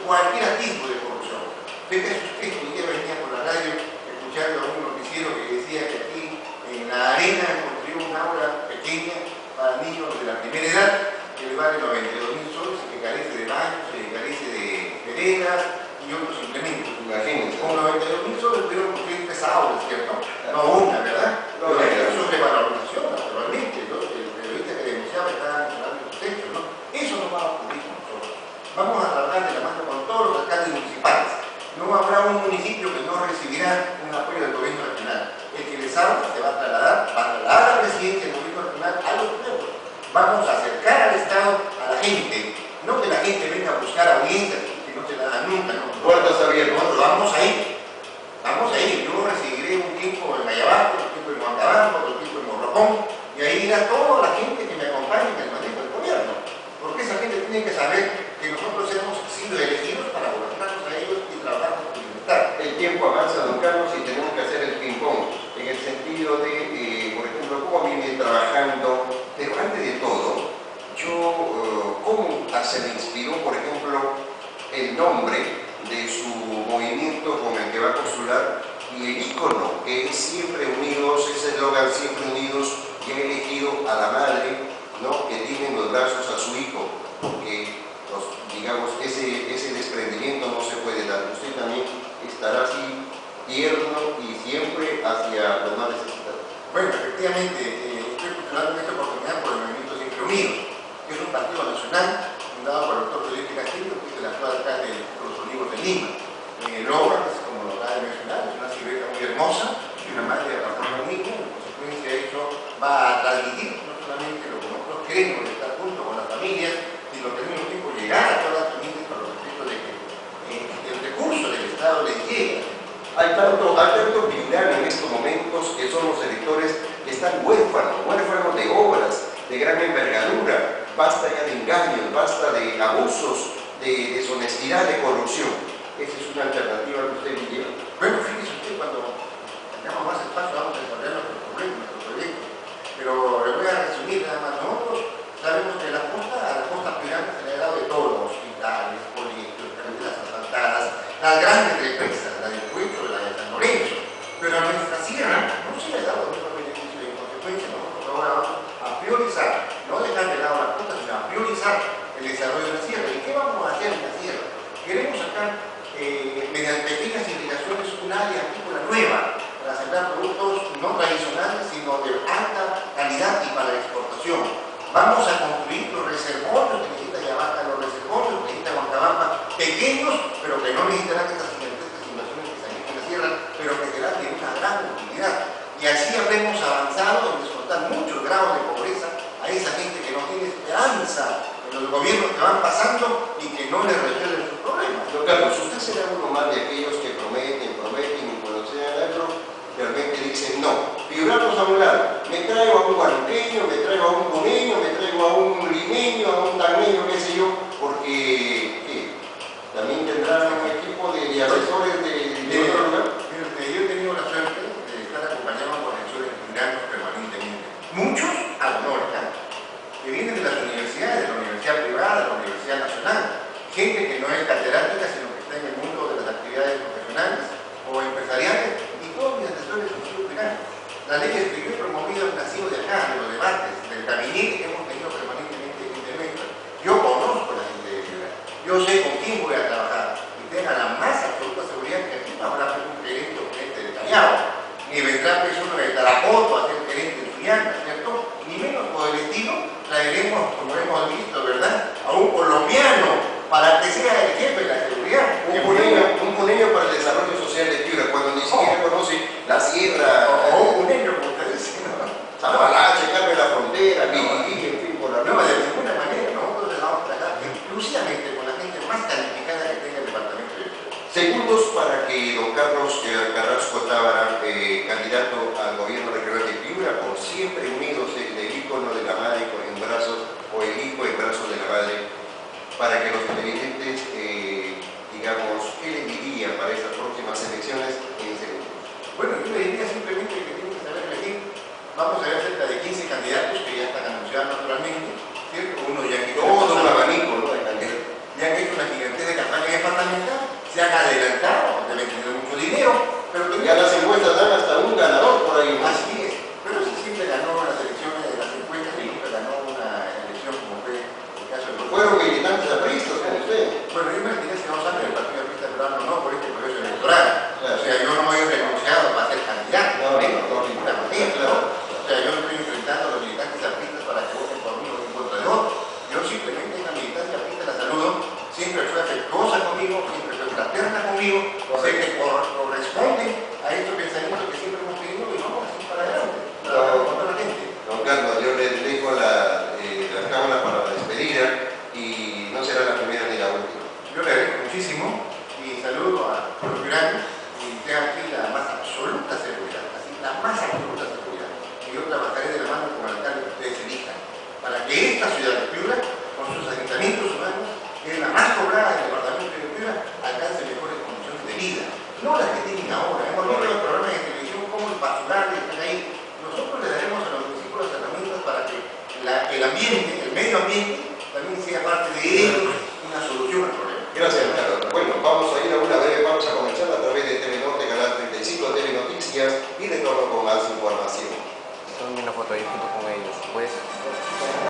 cualquier tipo de corrupción. Fíjese usted, hoy día venía por la radio escuchando a un noticiero que decía que aquí en la arena construyó un aula pequeña para niños de la primera edad que le vale 92.000 soles y que carece de baños, que carece de veredas y otros implementos. Imagínense. Con 92.000 soles pudieron construir 3 aulas, ¿cierto? No una, ¿verdad? No, eso es de valorización, naturalmente. ¿No? El periodista que denunciaba estaba mencionando los hechos, ¿no? Eso no va a ocurrir con nosotros. Vamos a trabajar de la mano con todos los alcaldes municipales. No habrá un municipio que no recibirá un apoyo del gobierno regional. El que les habla se va a trasladar a la presidencia del gobierno regional a los pueblos. Vamos a acercar al Estado a la gente. No que la gente venga a buscar audiencias que no se la dan nunca, ¿no? Puertas abiertas. Nosotros vamos a ir. Vamos a ir. Yo recibiré un tiempo en Ayabaco, otro tiempo en Huancabamba, otro tiempo en Morropón, y ahí irá toda la gente que me acompañe en el manejo del gobierno. Porque esa gente tiene que saber que nosotros hemos sido elegidos para gobernarnos a ellos y trabajar por su libertad. El tiempo avanza, don Carlos, y tenemos que hacer el ping-pong, en el sentido de, por ejemplo, cómo viene trabajando, pero antes de todo, cómo se le inspiró, por ejemplo, el nombre de su movimiento con el que va a postular y el ícono, que es Siempre Unidos, ese eslogan Siempre Unidos, y ha elegido a la madre, ¿no?, que tiene en los brazos a su hijo, porque, digamos, ese desprendimiento no se puede dar. Usted también estará así tierno y siempre hacia los más necesitados. Bueno, efectivamente, estoy postulando en esta oportunidad por el movimiento Siempre Unidos, que es un partido nacional fundado por el doctor Felipe Castillo, que es el actual alcalde de Los Olivos de Lima. El logo, como lo acaba de mencionar, es una silueta muy hermosa y una madre de abrazar a un niño. En consecuencia, eso va a transmitir no solamente lo que nosotros queremos de estar juntos con las familias, sino que al mismo tiempo llegar a todas las familias para los efectos de que el recurso del Estado les llegue. Hay tanto pilar en estos momentos que son los electores que están huérfanos de obras de gran envergadura. Basta ya de engaños, basta de abusos, de deshonestidad, de corrupción. Esa es una alternativa que usted lleva. Bueno, fíjese usted, cuando tengamos más espacio vamos a desarrollar nuestros problemas, nuestros proyectos. Pero le voy a resumir nada más. Nosotros sabemos que a la costa pirata se le ha dado de todo: hospitales, colegios, carreteras asfaltadas, las grandes represas, la del Puerto, la de San Lorenzo. Pero a nuestra sierra no se le ha dado el mismo beneficio y en consecuencia nosotros ahora vamos a priorizar, no dejar de lado la costa, sino a priorizar el desarrollo de la sierra. ¿Y qué vamos a hacer en la sierra? Queremos sacar mediante pequeñas irrigaciones un área agrícola nueva para sembrar productos no tradicionales sino de alta calidad y para exportación. Vamos a construir los reservorios que necesita Ayabaca, los reservorios que necesita Huancabamba, pequeños pero que no necesitarán estas gigantescas inversiones que se han hecho en la sierra, pero que serán de una gran utilidad. Y así habremos avanzado en descontar muchos grados de pobreza a esa gente que no tiene esperanza en los gobiernos que van pasando y que no les resuelven sus problemas. Don Carlos, usted será uno más de aquellos que prometen y cuando se dan algo, realmente dicen no. Figurarnos a un lado, me traigo a un guaruqueño, me traigo a un coneño, me traigo a un limeño, a un tameño, qué sé yo, porque también tendrán un equipo de asesores de otro lugar. Yo he tenido la suerte de estar acompañado por asesores migranos permanentemente. Muchos a honor, que vienen de las universidades, de la universidad privada, de la universidad nacional. Gente que no es catedrática, sino que está en el mundo de las actividades profesionales o empresariales, y todos mis asesores han sido veganos. Las leyes que yo he promovido han nacido de acá, de los debates, del gabinete que hemos tenido permanentemente en Internet. Yo conozco a la gente de ciudad, yo sé con quién voy a trabajar, y tengan la más absoluta seguridad que aquí no habrá un gerente o gerente de Cañado, ni vendrá pues uno de Tarapoto a ser gerente de Sullana, ¿cierto? Ni menos por el estilo, traeremos, como hemos visto, ¿verdad?, a un colombiano para que sea el jefe de la seguridad. Un puneño para el desarrollo social de Piura, cuando ni siquiera conoce la sierra. O un puneño, como usted dice, ¿no? Zapalache, Carmen la Frontera, Piquilí, en fin, por la No, de ninguna manera, nosotros les vamos a tratar exclusivamente con la gente más calificada que tenga el departamento de Piura. Segundos para que don Carlos Carrasco Tábara, candidato al gobierno regional de Piura, por Siempre Unidos, el ícono de la madre en brazos, o el hijo en brazos de la madre, para que los televidentes, digamos, ¿qué les diría para estas próximas elecciones en segundos? Bueno, yo le diría simplemente que tienen que saber elegir. Vamos a ver cerca de 15 candidatos que ya están anunciados naturalmente, ¿cierto? Uno ya han hecho todo un abanico, ¿no?, de candidatos. Ya han hecho una gigantesca campaña de muchísimo y saludo a los piuranos y tengan aquí la más absoluta seguridad, así, la más absoluta seguridad. Y yo trabajaré de la mano con el alcalde que ustedes elijan para que esta ciudad de Piura, con sus ayuntamientos humanos, que es la más poblada del departamento de Piura, alcance mejores condiciones de vida, no las que tienen ahora. Hemos visto los programas de televisión como el basural están ahí. Nosotros le daremos a los municipios las herramientas para que el ambiente, el medio ambiente, también sea parte de ellos una solución al problema. Gracias, Carlos. Bueno, vamos a ir a una breve pausa comercial a través de TV Norte, Canal 35, TV Noticias, y retorno con más información. Tomen una foto ahí junto con ellos, pues.